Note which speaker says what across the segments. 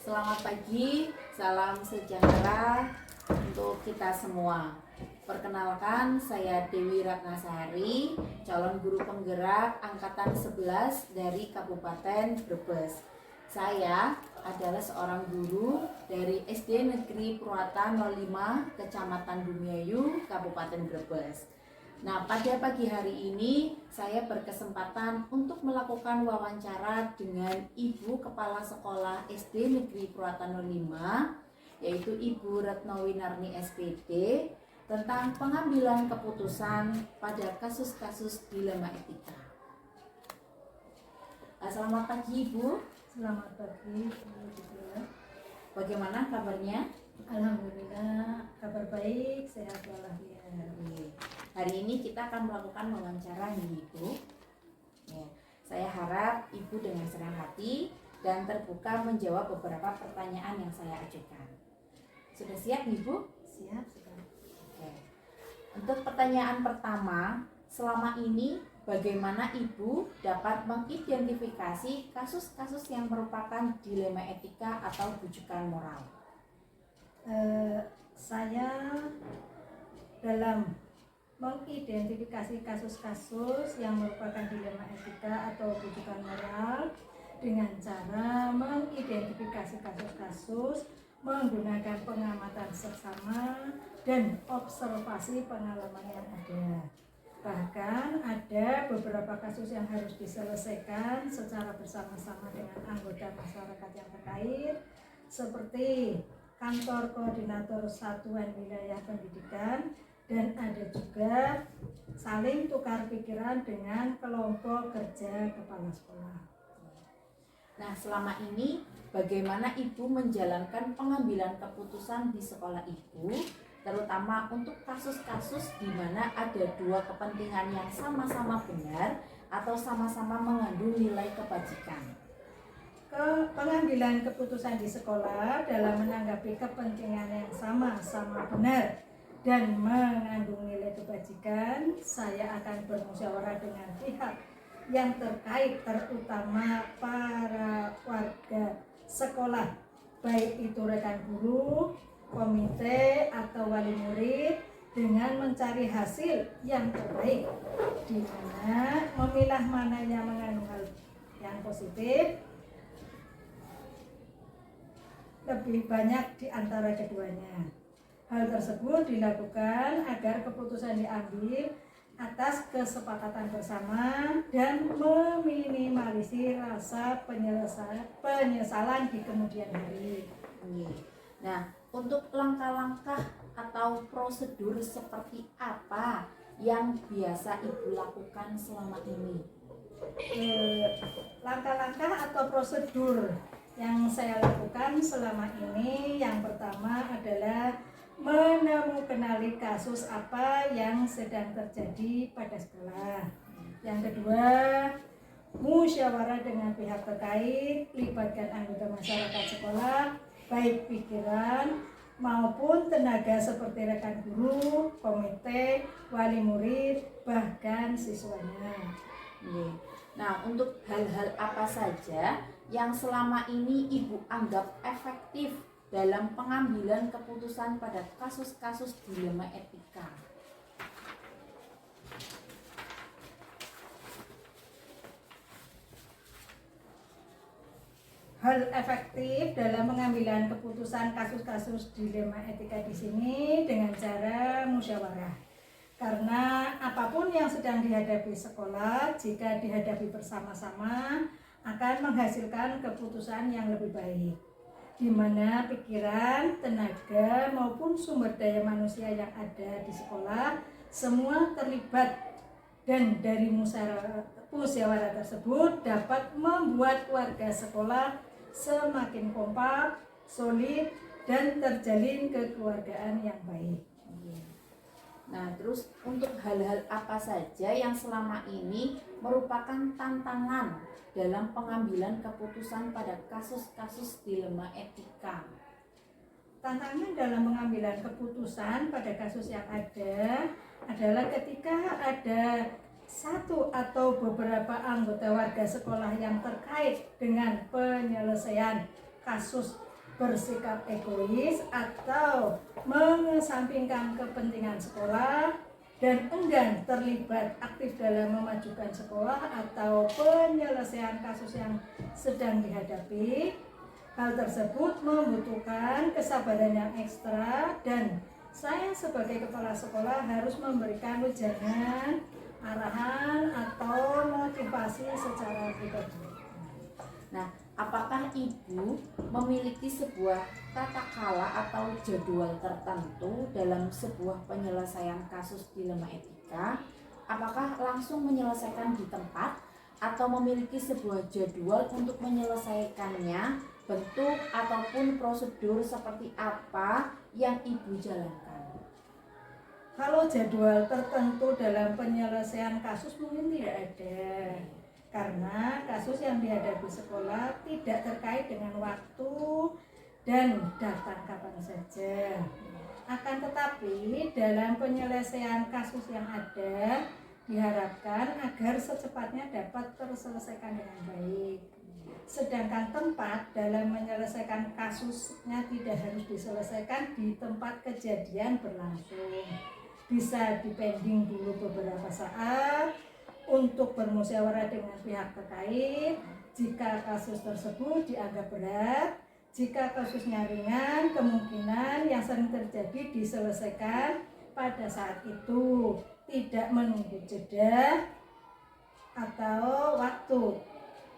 Speaker 1: Selamat pagi, salam sejahtera untuk kita semua. Perkenalkan, saya Dewi Ratnasari, calon guru penggerak angkatan 11 dari Kabupaten Brebes. Saya adalah seorang guru dari SD Negeri Purwata 05, Kecamatan Bumiayu, Kabupaten Brebes. Nah, pada pagi hari ini saya berkesempatan untuk melakukan wawancara dengan Ibu Kepala Sekolah SD Negeri Purwata 05, yaitu Ibu Retno Winarni SPD, tentang pengambilan keputusan pada kasus-kasus dilema etika. Selamat pagi Ibu.
Speaker 2: Selamat pagi.
Speaker 1: Bagaimana kabarnya?
Speaker 2: Alhamdulillah, kabar baik, sehat walafiat.
Speaker 1: Hari ini kita akan melakukan wawancara nih Ibu. Ya, saya harap Ibu dengan senang hati dan terbuka menjawab beberapa pertanyaan yang saya ajukan. Sudah siap Ibu?
Speaker 2: Siap, sudah.
Speaker 1: Oke. Untuk pertanyaan pertama, selama ini bagaimana Ibu dapat mengidentifikasi kasus-kasus yang merupakan dilema etika atau bujukan moral?
Speaker 2: Saya dalam mengidentifikasi kasus-kasus yang merupakan dilema etika atau bujukan moral dengan cara mengidentifikasi kasus-kasus menggunakan pengamatan seksama dan observasi pengalaman yang ada. Bahkan ada beberapa kasus yang harus diselesaikan secara bersama-sama dengan anggota masyarakat yang terkait, seperti kantor koordinator satuan wilayah pendidikan, dan ada juga saling tukar pikiran dengan kelompok kerja kepala sekolah.
Speaker 1: Nah, selama ini bagaimana Ibu menjalankan pengambilan keputusan di sekolah Ibu, terutama untuk kasus-kasus di mana ada dua kepentingan yang sama-sama benar atau sama-sama mengandung nilai kebajikan?
Speaker 2: Pengambilan keputusan di sekolah dalam menanggapi kepentingan yang sama-sama benar dan mengandung nilai kebajikan, saya akan bermusyawarah dengan pihak yang terkait, terutama para warga sekolah, baik itu rekan guru, komite, atau wali murid, dengan mencari hasil yang terbaik, di mana memilah mana yang mengandung hal yang positif lebih banyak di antara keduanya. Hal tersebut dilakukan agar keputusan diambil atas kesepakatan bersama dan meminimalisir rasa penyesalan di kemudian hari.
Speaker 1: Nah, untuk langkah-langkah atau prosedur seperti apa yang biasa Ibu lakukan selama ini?
Speaker 2: Langkah-langkah atau prosedur yang saya lakukan selama ini, yang pertama adalah menemukan kasus apa yang sedang terjadi pada sekolah. Yang kedua, musyawarah dengan pihak terkait, libatkan anggota masyarakat sekolah, baik pikiran maupun tenaga seperti rekan guru, komite, wali murid, bahkan siswanya.
Speaker 1: Nah, untuk hal-hal apa saja yang selama ini Ibu anggap efektif dalam pengambilan keputusan pada kasus-kasus dilema etika?
Speaker 2: Hal efektif dalam pengambilan keputusan kasus-kasus dilema etika di sini dengan cara musyawarah. Karena apapun yang sedang dihadapi sekolah, jika dihadapi bersama-sama akan menghasilkan keputusan yang lebih baik, di mana pikiran, tenaga maupun sumber daya manusia yang ada di sekolah semua terlibat, dan dari musyawarah tersebut dapat membuat warga sekolah semakin kompak, solid, dan terjalin kekeluargaan yang baik.
Speaker 1: Nah, terus untuk hal-hal apa saja yang selama ini merupakan tantangan dalam pengambilan keputusan pada kasus-kasus dilema etika?
Speaker 2: Tantangan dalam pengambilan keputusan pada kasus yang ada adalah ketika ada satu atau beberapa anggota warga sekolah yang terkait dengan penyelesaian kasus bersikap egois atau mengesampingkan kepentingan sekolah dan enggan terlibat aktif dalam memajukan sekolah atau penyelesaian kasus yang sedang dihadapi. Hal tersebut membutuhkan kesabaran yang ekstra dan saya sebagai kepala sekolah harus memberikan wejangan, arahan atau motivasi secara pribadi.
Speaker 1: Nah, apakah Ibu memiliki sebuah tata kala atau jadwal tertentu dalam sebuah penyelesaian kasus dilema etika? Apakah langsung menyelesaikan di tempat atau memiliki sebuah jadwal untuk menyelesaikannya, bentuk ataupun prosedur seperti apa yang Ibu jalankan?
Speaker 2: Kalau jadwal tertentu dalam penyelesaian kasus mungkin tidak ada, karena kasus yang dihadapi sekolah tidak terkait dengan waktu dan datang kapan saja. Akan tetapi dalam penyelesaian kasus yang ada diharapkan agar secepatnya dapat terselesaikan dengan baik. Sedangkan tempat dalam menyelesaikan kasusnya tidak harus diselesaikan di tempat kejadian berlangsung. Bisa dipending dulu beberapa saat untuk bermusyawarah dengan pihak terkait. Jika kasus tersebut dianggap berat, jika kasusnya ringan, kemungkinan yang sering terjadi diselesaikan pada saat itu, tidak menunggu jeda atau waktu.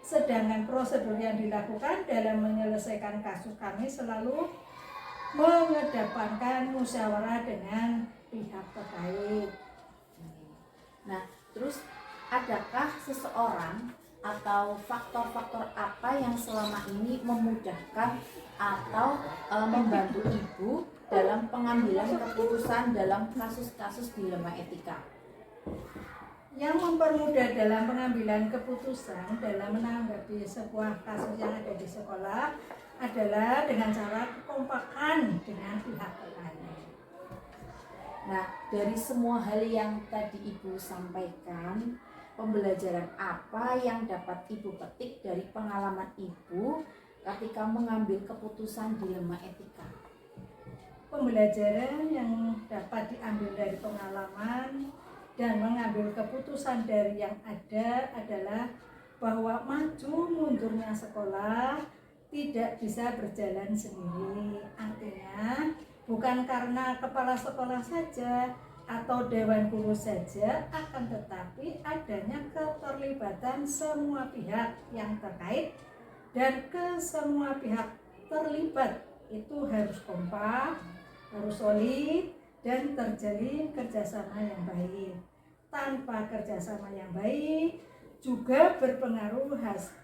Speaker 2: Sedangkan prosedur yang dilakukan dalam menyelesaikan kasus kami selalu mengedepankan musyawarah dengan pihak terkait.
Speaker 1: Nah, terus adakah seseorang atau faktor-faktor apa yang selama ini memudahkan atau membantu Ibu dalam pengambilan keputusan dalam kasus-kasus dilema etika?
Speaker 2: Yang mempermudah dalam pengambilan keputusan dalam menanggapi sebuah kasus yang ada di sekolah adalah dengan cara kekompakan dengan pihak terkait.
Speaker 1: Nah, dari semua hal yang tadi Ibu sampaikan, pembelajaran apa yang dapat Ibu petik dari pengalaman Ibu ketika mengambil keputusan dilema etika?
Speaker 2: Pembelajaran yang dapat diambil dari pengalaman dan mengambil keputusan dari yang ada adalah bahwa maju mundurnya sekolah tidak bisa berjalan sendiri. Artinya bukan karena kepala sekolah saja atau dewan guru saja, akan tetapi adanya keterlibatan semua pihak yang terkait, dan ke semua pihak terlibat itu harus kompak, harus solid, dan terjalin kerjasama yang baik. Tanpa kerjasama yang baik juga berpengaruh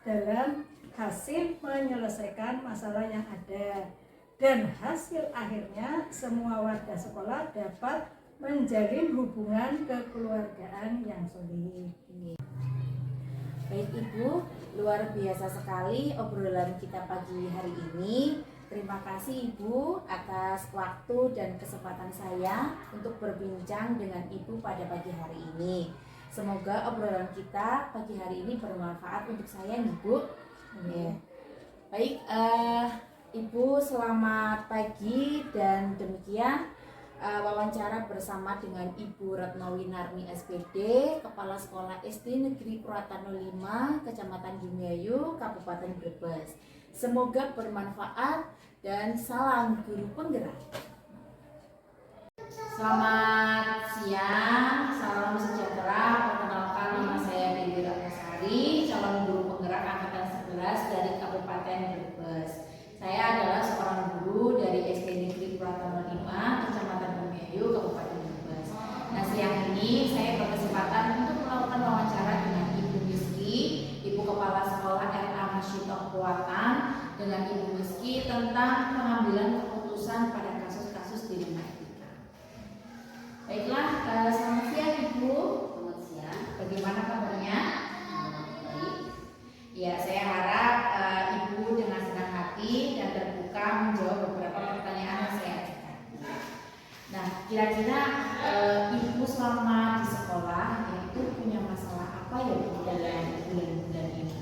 Speaker 2: dalam hasil menyelesaikan masalah yang ada, dan hasil akhirnya semua warga sekolah dapat menjalin hubungan kekeluargaan yang solid.
Speaker 1: Baik Ibu, luar biasa sekali obrolan kita pagi hari ini. Terima kasih Ibu atas waktu dan kesempatan saya untuk berbincang dengan Ibu pada pagi hari ini. Semoga obrolan kita pagi hari ini bermanfaat untuk saya, Ibu. Ya. Baik, Ibu, selamat pagi, dan demikian wawancara bersama dengan Ibu Retno Winarni SPD, Kepala Sekolah SD Negeri Purwatano 5, Kecamatan Bumiayu, Kabupaten Brebes. Semoga bermanfaat dan salam guru penggerak. Selamat siang, salam sejahtera. Perkenalkan, nama saya Dewi Ratnasari, calon guru penggerak angkatan 11 dari Kabupaten Brebes. Saya adalah seorang guru dari SD Negeri Purwatano 5, Kecamatan Bumiayu, Kabupaten Brebes. Nah, siang ini saya berkesempatan untuk melakukan wawancara dengan Ibu Miski, Ibu Kepala Sekolah RA Masyitoh Purwatan, dengan Ibu Miski tentang pengambilan keputusan pada kasus-kasus dilema etika. Baiklah, selamat siang Ibu.
Speaker 3: Selamat siang.
Speaker 1: Bagaimana kabarnya?
Speaker 3: Baik.
Speaker 1: Ya, saya harap Ibu dengan senang hati dan terbuka menjawab beberapa pertanyaan yang saya ajukan. Nah, kira-kira Ibu selama di sekolah itu punya masalah apa ya Bu dalam bulan-bulan ini?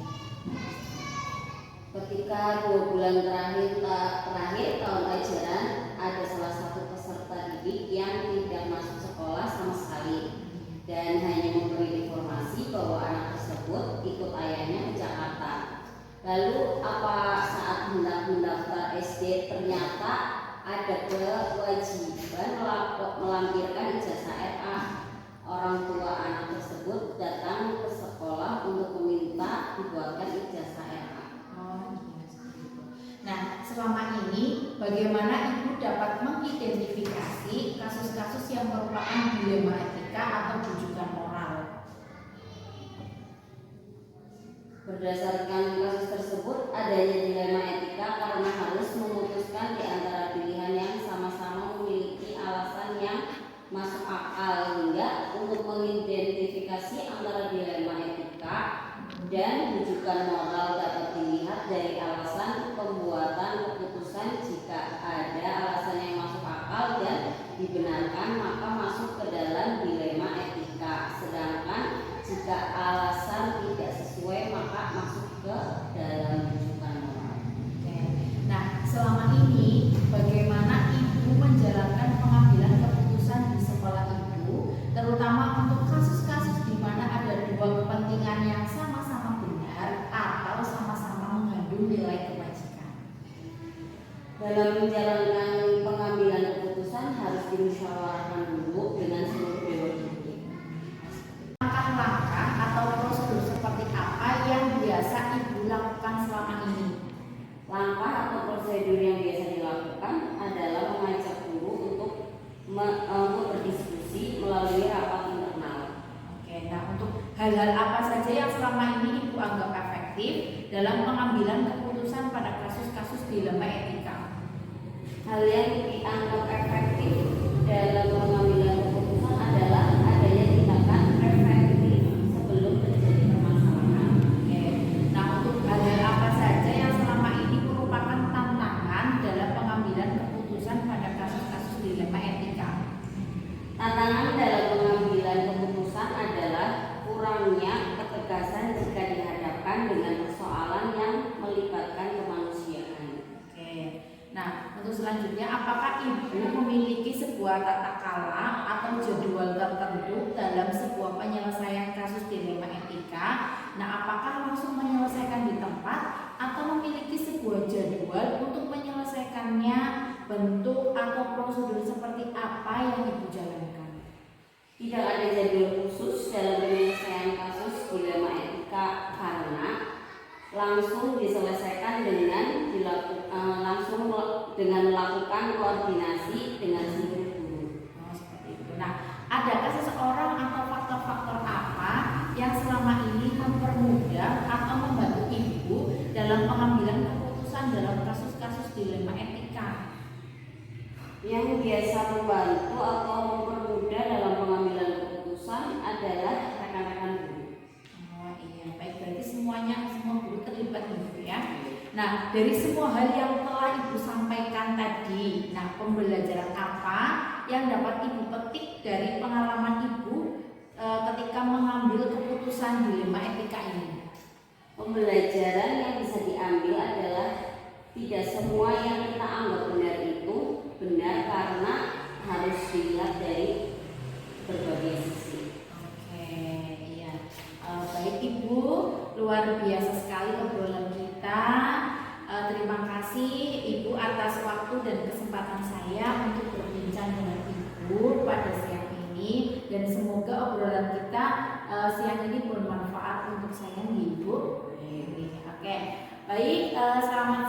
Speaker 3: Ketika 2 bulan terakhir tahun ajaran, ada salah satu peserta didik yang tidak masuk sekolah sama sekali dan hanya memberi informasi bahwa anak tersebut ikut ayahnya ke Jakarta. Lalu apa saat hendak mendaftar SD ternyata ada kewajiban melampirkan ijazah RA. Orang tua anak tersebut datang ke sekolah untuk meminta dibuatkan ijazah RA.
Speaker 1: Nah, selama ini bagaimana Ibu dapat mengidentifikasi kasus-kasus yang merupakan dilema etika atau rujukan moral?
Speaker 3: Berdasarkan kasus tersebut, adanya dilema etika karena harus memutuskan di antara pilihan yang sama-sama memiliki alasan yang masuk akal, hingga untuk mengidentifikasi antara dilema etika dan rujukan moral dapat dilihat dari alasan pembuatan keputusan. Jika ada alasan yang masuk akal dan dibenarkan, maka masuk ke dalam dilema etika. Sedangkan jika alasan tidak sesuai, maka masuk ke dalam rujukan moral.
Speaker 1: Oke. Nah, selama ini bagaimana Ibu menjalankan pengambilan keputusan di sekolah Ibu, terutama untuk kasus-kasus di mana ada dua kepentingan yang sama-sama benar atau sama-sama mengandung nilai kebajikan?
Speaker 3: Dalam menjalankan pengambilan keputusan harus dimusyawarahkan dulu dengan seluruh dewan didik.
Speaker 1: Langkah-langkah atau prosedur seperti apa yang biasa Ibu lakukan selama ini?
Speaker 3: Langkah atau prosedur yang biasa dilakukan adalah mengajak guru untuk berdiskusi melalui rapat internal.
Speaker 1: Oke, nah untuk hal-hal apa saja yang selama ini Ibu anggap efektif dalam pengambilan keputusan pada kasus-kasus dilema etika?
Speaker 3: Hal yang dianggap efektif dalam pengambilan keputusan adalah adanya tindakan preventif sebelum terjadi permasalahan.
Speaker 1: Oke, nah untuk hal-hal apa saja yang selama ini merupakan tantangan dalam pengambilan keputusan pada kasus-kasus dilema etika?
Speaker 3: Tantangan dalam pengambilan keputusan adalah kurangnya ketegasan jika dihadapkan dengan persoalan yang melibatkan kemanusiaan.
Speaker 1: Oke, nah untuk selanjutnya, apakah Ibu memiliki sebuah tata cara atau jadwal tertentu dalam sebuah penyelesaian kasus dilema etika? Nah, apakah langsung menyelesaikan di tempat atau memiliki sebuah jadwal untuk menyelesaikannya? Bentuk atau prosedur seperti apa yang Ibu jalankan?
Speaker 3: Tidak ada jadwal khusus dalam penyelesaian kasus dilema etika karena langsung diselesaikan dengan melakukan koordinasi dengan seluruh guru.
Speaker 1: Oh, seperti itu. Nah, adakah seseorang atau faktor-faktor apa yang selama ini mempermudah atau membantu Ibu dalam pengambilan keputusan dalam kasus-kasus dilema etika?
Speaker 3: Yang biasa membantu atau mempermudah dalam pengambilan keputusan adalah rekan-rekan guru.
Speaker 1: Oh iya, baik, berarti semua guru terlibat Ibu ya. Nah, dari semua hal yang telah Ibu sampaikan tadi, nah pembelajaran apa yang dapat Ibu petik dari pengalaman Ibu ketika mengambil keputusan dilema etika ini?
Speaker 3: Pembelajaran yang bisa diambil adalah tidak semua yang kita anggap benar itu benar karena harus dilihat dari berbagai sisi.
Speaker 1: Oke, iya. Baik Ibu, luar biasa sekali obrolan kita. Terima kasih Ibu atas waktu dan kesempatan saya untuk berbincang dengan Ibu pada siang ini, dan semoga obrolan kita siang ini bermanfaat untuk saya Ibu. Oke, baik, selamat